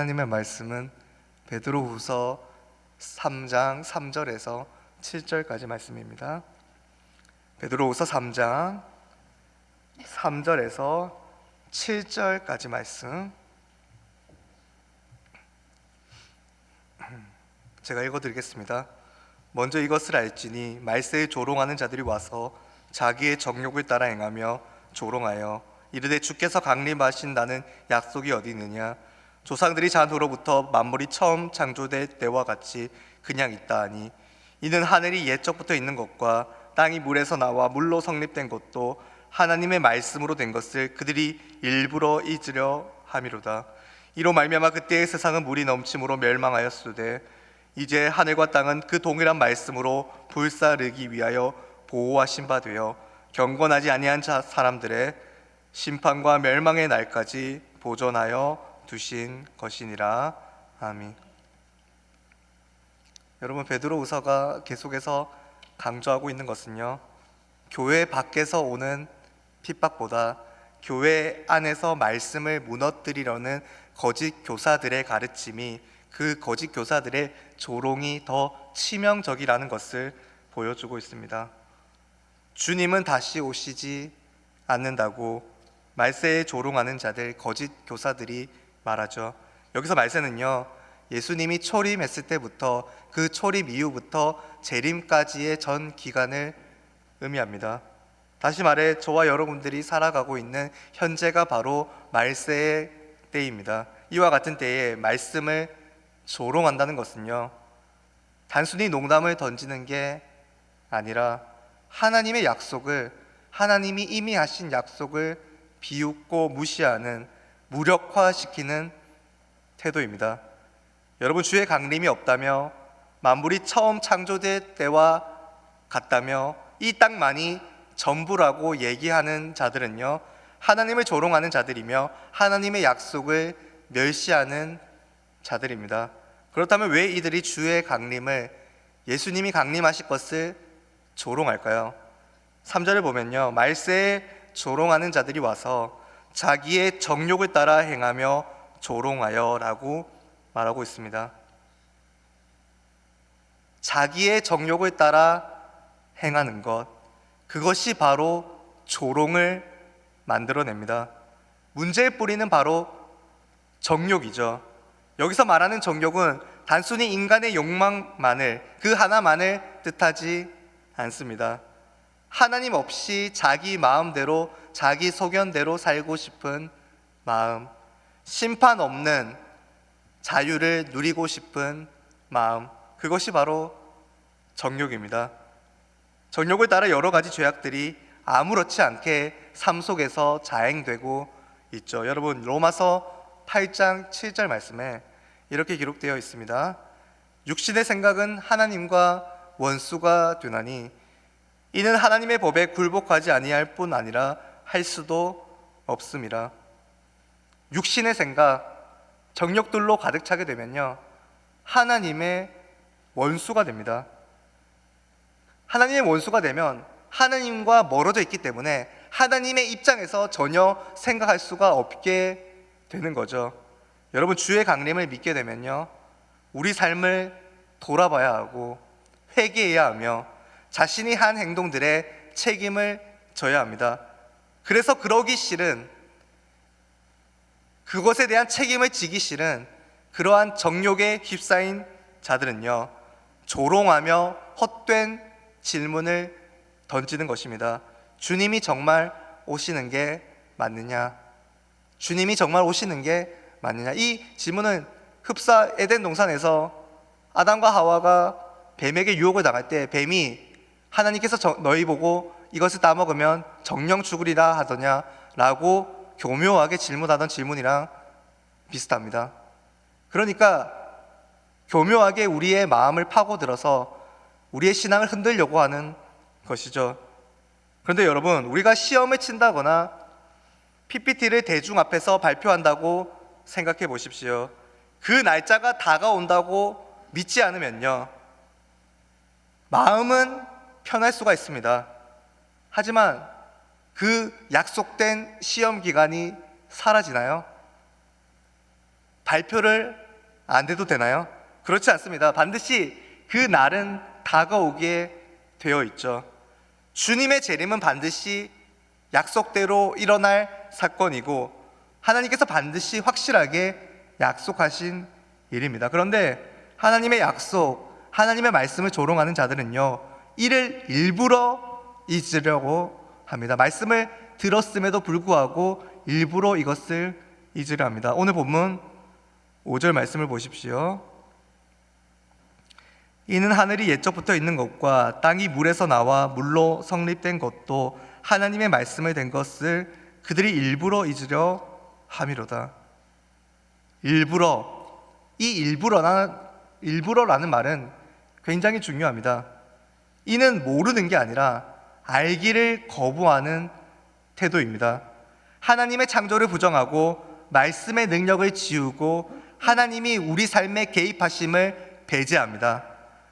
하나님의 말씀은 베드로후서 3장 3절에서 7절까지 말씀입니다. 베드로후서 3장 3절에서 7절까지 말씀 제가 읽어드리겠습니다. 먼저 이것을 알지니 말세에 조롱하는 자들이 와서 자기의 정욕을 따라 행하며 조롱하여 이르되 주께서 강림하신 나는 약속이 어디 있느냐, 조상들이 잔후로부터 만물이 처음 창조될 때와 같이 그냥 있다 하니, 이는 하늘이 옛적부터 있는 것과 땅이 물에서 나와 물로 성립된 것도 하나님의 말씀으로 된 것을 그들이 일부러 잊으려 함이로다. 이로 말미암아 그때의 세상은 물이 넘침으로 멸망하였으되 이제 하늘과 땅은 그 동일한 말씀으로 불사르기 위하여 보호하신 바 되어 경건하지 아니한 사람들의 심판과 멸망의 날까지 보존하여 두신 것이니라. 아멘. 여러분, 베드로후서가 계속해서 강조하고 있는 것은요, 교회 밖에서 오는 핍박보다 교회 안에서 말씀을 무너뜨리려는 거짓 교사들의 가르침이, 그 거짓 교사들의 조롱이 더 치명적이라는 것을 보여주고 있습니다. 주님은 다시 오시지 않는다고 말세에 조롱하는 자들, 거짓 교사들이 말하죠. 여기서 말세는요, 예수님이 초림했을 때부터 그 초림 이후부터 재림까지의 전 기간을 의미합니다. 다시 말해 저와 여러분들이 살아가고 있는 현재가 바로 말세의 때입니다. 이와 같은 때에 말씀을 조롱한다는 것은요, 단순히 농담을 던지는 게 아니라 하나님의 약속을, 하나님이 이미 하신 약속을 비웃고 무시하는, 무력화시키는 태도입니다. 여러분, 주의 강림이 없다며 만물이 처음 창조될 때와 같다며 이 땅만이 전부라고 얘기하는 자들은요, 하나님을 조롱하는 자들이며 하나님의 약속을 멸시하는 자들입니다. 그렇다면 왜 이들이 주의 강림을, 예수님이 강림하실 것을 조롱할까요? 3절을 보면요, 말세에 조롱하는 자들이 와서 자기의 정욕을 따라 행하며 조롱하여 라고 말하고 있습니다. 자기의 정욕을 따라 행하는 것, 그것이 바로 조롱을 만들어냅니다. 문제의 뿌리는 바로 정욕이죠. 여기서 말하는 정욕은 단순히 인간의 욕망만을, 그 하나만을 뜻하지 않습니다. 하나님 없이 자기 마음대로, 자기 소견대로 살고 싶은 마음, 심판 없는 자유를 누리고 싶은 마음, 그것이 바로 정욕입니다. 정욕을 따라 여러 가지 죄악들이 아무렇지 않게 삶 속에서 자행되고 있죠. 여러분, 로마서 8장 7절 말씀에 이렇게 기록되어 있습니다. 육신의 생각은 하나님과 원수가 되나니 이는 하나님의 법에 굴복하지 아니할 뿐 아니라 할 수도 없음이라. 육신의 생각, 정욕들로 가득 차게 되면요, 하나님의 원수가 됩니다. 하나님의 원수가 되면 하나님과 멀어져 있기 때문에 하나님의 입장에서 전혀 생각할 수가 없게 되는 거죠. 여러분, 주의 강림을 믿게 되면요, 우리 삶을 돌아봐야 하고 회개해야 하며 자신이 한 행동들에 책임을 져야 합니다. 그래서 그러기 싫은, 그것에 대한 책임을 지기 싫은 그러한 정욕에 휩싸인 자들은요, 조롱하며 헛된 질문을 던지는 것입니다. 주님이 정말 오시는 게 맞느냐? 주님이 정말 오시는 게 맞느냐? 이 질문은 흡사 에덴 동산에서 아담과 하와가 뱀에게 유혹을 당할 때 뱀이 하나님께서 너희 보고 이것을 따먹으면 정령 죽으리라 하더냐? 라고 교묘하게 질문하던 질문이랑 비슷합니다. 그러니까 교묘하게 우리의 마음을 파고들어서 우리의 신앙을 흔들려고 하는 것이죠. 그런데 여러분, 우리가 시험을 친다거나 PPT를 대중 앞에서 발표한다고 생각해 보십시오. 그 날짜가 다가온다고 믿지 않으면요, 마음은 편할 수가 있습니다. 하지만 그 약속된 시험 기간이 사라지나요? 발표를 안 해도 되나요? 그렇지 않습니다. 반드시 그 날은 다가오게 되어 있죠. 주님의 재림은 반드시 약속대로 일어날 사건이고 하나님께서 반드시 확실하게 약속하신 일입니다. 그런데 하나님의 약속, 하나님의 말씀을 조롱하는 자들은요, 이를 일부러 잊으려고 합니다. 말씀을 들었음에도 불구하고 일부러 이것을 잊으려 합니다. 오늘 본문 5절 말씀을 보십시오. 이는 하늘이 옛적부터 있는 것과 땅이 물에서 나와 물로 성립된 것도 하나님의 말씀을 된 것을 그들이 일부러 잊으려 함이로다. 일부러, 이 일부러라는 말은 굉장히 중요합니다. 이는 모르는 게 아니라 알기를 거부하는 태도입니다. 하나님의 창조를 부정하고 말씀의 능력을 지우고 하나님이 우리 삶에 개입하심을 배제합니다.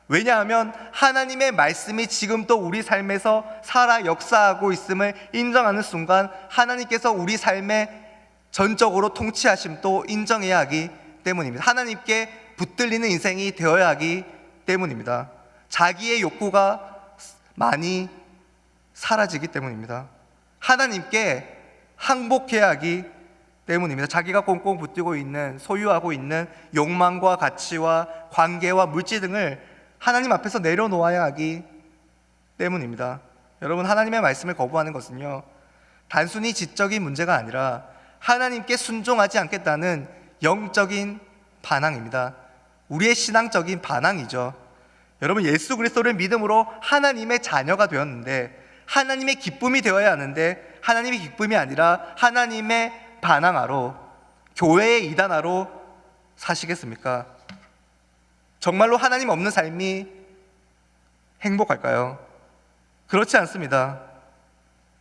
왜냐하면 하나님의 말씀이 지금도 우리 삶에서 살아 역사하고 있음을 인정하는 순간 하나님께서 우리 삶에 전적으로 통치하심도 인정해야 하기 때문입니다. 하나님께 붙들리는 인생이 되어야 하기 때문입니다. 자기의 욕구가 많이 사라지기 때문입니다. 하나님께 항복해야 하기 때문입니다. 자기가 꽁꽁 붙들고 있는, 소유하고 있는 욕망과 가치와 관계와 물질 등을 하나님 앞에서 내려놓아야 하기 때문입니다. 여러분, 하나님의 말씀을 거부하는 것은요, 단순히 지적인 문제가 아니라 하나님께 순종하지 않겠다는 영적인 반항입니다. 우리의 신앙적인 반항이죠. 여러분, 예수 그리스도를 믿음으로 하나님의 자녀가 되었는데 하나님의 기쁨이 되어야 하는데 하나님의 기쁨이 아니라 하나님의 반항하로, 교회의 이단하로 사시겠습니까? 정말로 하나님 없는 삶이 행복할까요? 그렇지 않습니다.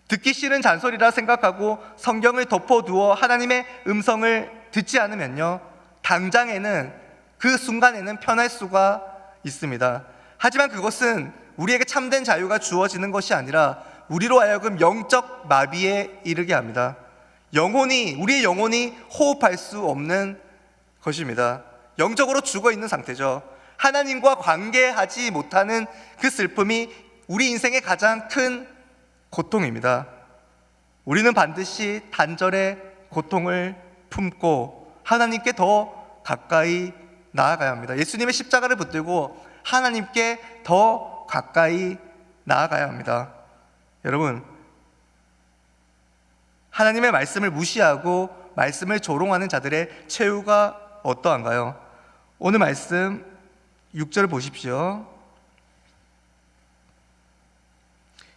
듣기 싫은 잔소리라 생각하고 성경을 덮어두어 하나님의 음성을 듣지 않으면요, 당장에는, 그 순간에는 편할 수가 있습니다. 하지만 그것은 우리에게 참된 자유가 주어지는 것이 아니라 우리로 하여금 영적 마비에 이르게 합니다. 우리의 영혼이 호흡할 수 없는 것입니다. 영적으로 죽어 있는 상태죠. 하나님과 관계하지 못하는 그 슬픔이 우리 인생의 가장 큰 고통입니다. 우리는 반드시 단절의 고통을 품고 하나님께 더 가까이 나아가야 합니다. 예수님의 십자가를 붙들고 하나님께 더 가까이 나아가야 합니다. 여러분, 하나님의 말씀을 무시하고 말씀을 조롱하는 자들의 최후가 어떠한가요? 오늘 말씀 6절 보십시오.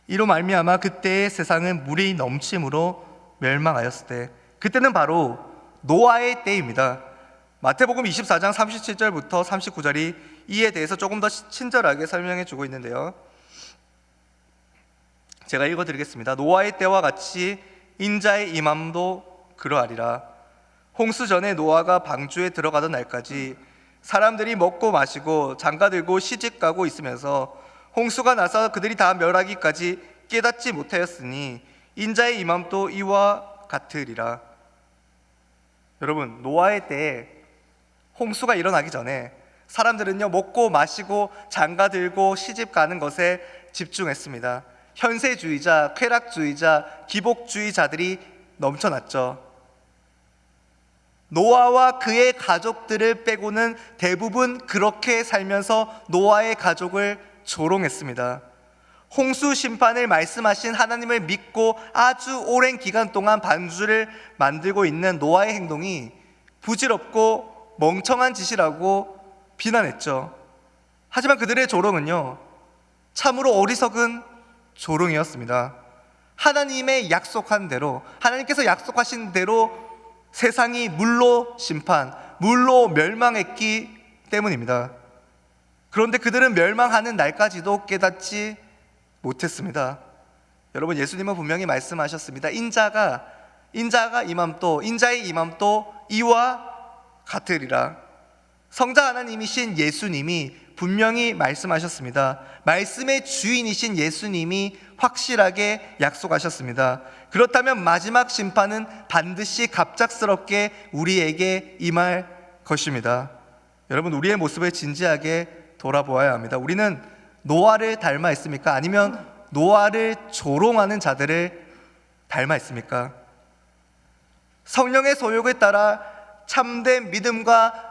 이로 말미암아 그때의 세상은 물이 넘침으로 멸망하였을 때, 그때는 바로 노아의 때입니다. 마태복음 24장 37절부터 39절이 이에 대해서 조금 더 친절하게 설명해 주고 있는데요, 제가 읽어드리겠습니다. 노아의 때와 같이 인자의 임함도 그러하리라. 홍수 전에 노아가 방주에 들어가던 날까지 사람들이 먹고 마시고 장가들고 시집가고 있으면서 홍수가 나서 그들이 다 멸하기까지 깨닫지 못하였으니 인자의 임함도 이와 같으리라. 여러분, 노아의 때에 홍수가 일어나기 전에 사람들은요, 먹고 마시고 장가들고 시집가는 것에 집중했습니다. 현세주의자, 쾌락주의자, 기복주의자들이 넘쳐났죠. 노아와 그의 가족들을 빼고는 대부분 그렇게 살면서 노아의 가족을 조롱했습니다. 홍수 심판을 말씀하신 하나님을 믿고 아주 오랜 기간 동안 방주를 만들고 있는 노아의 행동이 부질없고 멍청한 짓이라고 비난했죠. 하지만 그들의 조롱은요, 참으로 어리석은 조롱이었습니다. 하나님의 약속한 대로, 하나님께서 약속하신 대로 세상이 물로 심판, 물로 멸망했기 때문입니다. 그런데 그들은 멸망하는 날까지도 깨닫지 못했습니다. 여러분, 예수님은 분명히 말씀하셨습니다. 인자의 임함도 이와 같으리라. 성자 하나님이신 예수님이 분명히 말씀하셨습니다. 말씀의 주인이신 예수님이 확실하게 약속하셨습니다. 그렇다면 마지막 심판은 반드시 갑작스럽게 우리에게 임할 것입니다. 여러분, 우리의 모습을 진지하게 돌아보아야 합니다. 우리는 노아를 닮아 있습니까? 아니면 노아를 조롱하는 자들을 닮아 있습니까? 성령의 소욕을 따라 참된 믿음과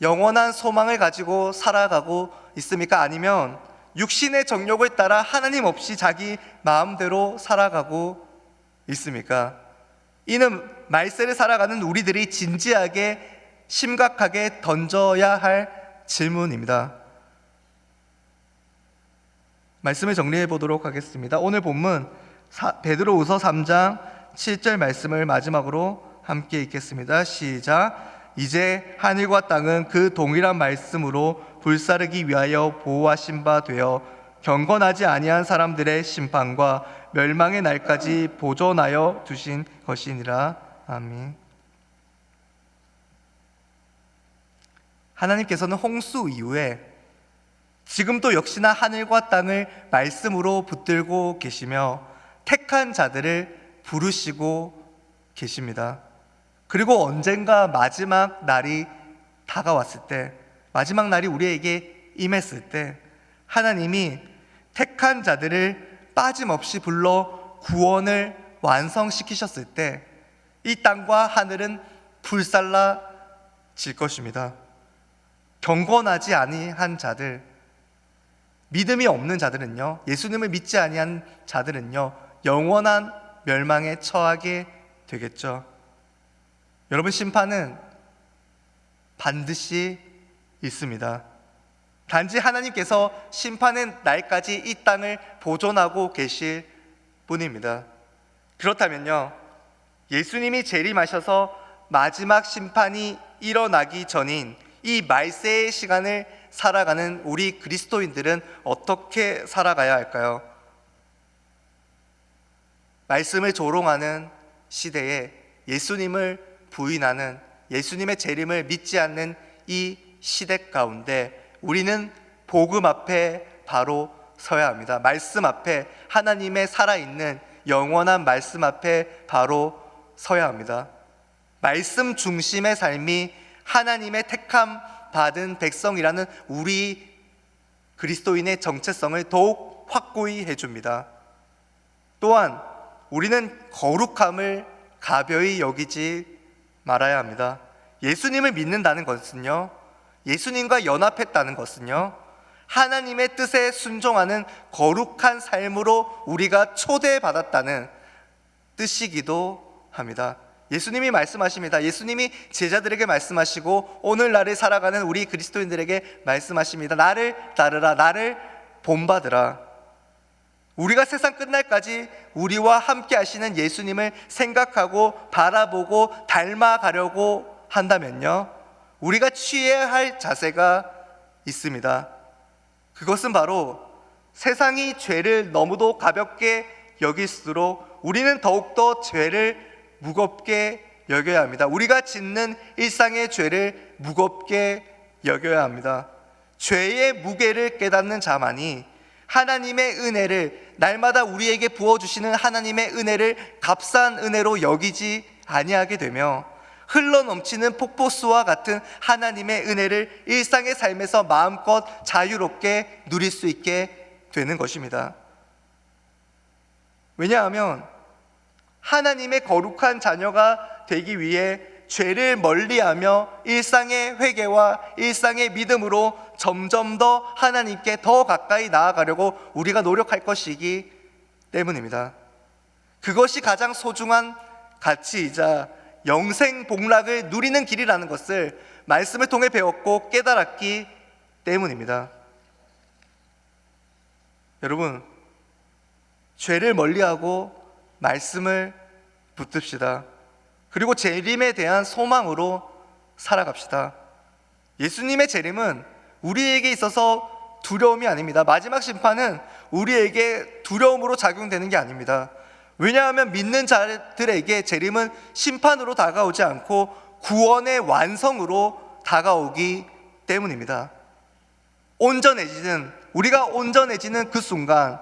영원한 소망을 가지고 살아가고 있습니까? 아니면 육신의 정욕을 따라 하나님 없이 자기 마음대로 살아가고 있습니까? 이는 말세를 살아가는 우리들이 진지하게 심각하게 던져야 할 질문입니다. 말씀을 정리해 보도록 하겠습니다. 오늘 본문 베드로후서 3장 7절 말씀을 마지막으로 함께 읽겠습니다. 시작. 이제 하늘과 땅은 그 동일한 말씀으로 불사르기 위하여 보호하신 바 되어 경건하지 아니한 사람들의 심판과 멸망의 날까지 보존하여 두신 것이니라. 아멘. 하나님께서는 홍수 이후에 지금도 역시나 하늘과 땅을 말씀으로 붙들고 계시며 택한 자들을 부르시고 계십니다. 그리고 언젠가 마지막 날이 다가왔을 때, 마지막 날이 우리에게 임했을 때 하나님이 택한 자들을 빠짐없이 불러 구원을 완성시키셨을 때 이 땅과 하늘은 불살라질 것입니다. 경건하지 아니한 자들, 믿음이 없는 자들은요, 예수님을 믿지 아니한 자들은요, 영원한 멸망에 처하게 되겠죠. 여러분, 심판은 반드시 있습니다. 단지 하나님께서 심판의 날까지 이 땅을 보존하고 계실 뿐입니다. 그렇다면요, 예수님이 재림하셔서 마지막 심판이 일어나기 전인 이 말세의 시간을 살아가는 우리 그리스도인들은 어떻게 살아가야 할까요? 말씀을 조롱하는 시대에 예수님을 부인하는, 예수님의 재림을 믿지 않는 이 시대 가운데 우리는 복음 앞에 바로 서야 합니다. 말씀 앞에, 하나님의 살아있는 영원한 말씀 앞에 바로 서야 합니다. 말씀 중심의 삶이 하나님의 택함 받은 백성이라는 우리 그리스도인의 정체성을 더욱 확고히 해줍니다. 또한 우리는 거룩함을 가벼이 여기지 말아야 합니다. 예수님을 믿는다는 것은요, 예수님과 연합했다는 것은요, 하나님의 뜻에 순종하는 거룩한 삶으로 우리가 초대받았다는 뜻이기도 합니다. 예수님이 말씀하십니다. 예수님이 제자들에게 말씀하시고 오늘날을 살아가는 우리 그리스도인들에게 말씀하십니다. 나를 따르라, 나를 본받으라. 우리가 세상 끝날까지 우리와 함께 하시는 예수님을 생각하고 바라보고 닮아가려고 한다면요, 우리가 취해야 할 자세가 있습니다. 그것은 바로 세상이 죄를 너무도 가볍게 여길수록 우리는 더욱더 죄를 무겁게 여겨야 합니다. 우리가 짓는 일상의 죄를 무겁게 여겨야 합니다. 죄의 무게를 깨닫는 자만이 하나님의 은혜를, 날마다 우리에게 부어주시는 하나님의 은혜를 값싼 은혜로 여기지 아니하게 되며 흘러넘치는 폭포수와 같은 하나님의 은혜를 일상의 삶에서 마음껏 자유롭게 누릴 수 있게 되는 것입니다. 왜냐하면 하나님의 거룩한 자녀가 되기 위해 죄를 멀리하며 일상의 회개와 일상의 믿음으로 점점 더 하나님께 더 가까이 나아가려고 우리가 노력할 것이기 때문입니다. 그것이 가장 소중한 가치이자 영생 복락을 누리는 길이라는 것을 말씀을 통해 배웠고 깨달았기 때문입니다. 여러분, 죄를 멀리하고 말씀을 붙듭시다. 그리고 재림에 대한 소망으로 살아갑시다. 예수님의 재림은 우리에게 있어서 두려움이 아닙니다. 마지막 심판은 우리에게 두려움으로 작용되는 게 아닙니다. 왜냐하면 믿는 자들에게 재림은 심판으로 다가오지 않고 구원의 완성으로 다가오기 때문입니다. 우리가 온전해지는 그 순간,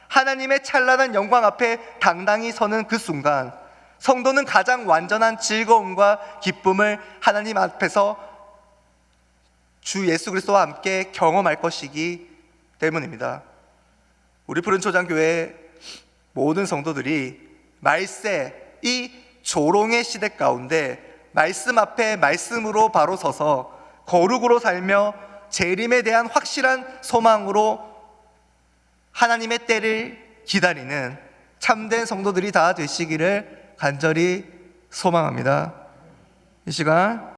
하나님의 찬란한 영광 앞에 당당히 서는 그 순간, 성도는 가장 완전한 즐거움과 기쁨을 하나님 앞에서 주 예수 그리스도와 함께 경험할 것이기 때문입니다. 우리 푸른초장교회 모든 성도들이 말세, 이 조롱의 시대 가운데 말씀 앞에 말씀으로 바로 서서 거룩으로 살며 재림에 대한 확실한 소망으로 하나님의 때를 기다리는 참된 성도들이 다 되시기를 간절히 소망합니다. 이 시간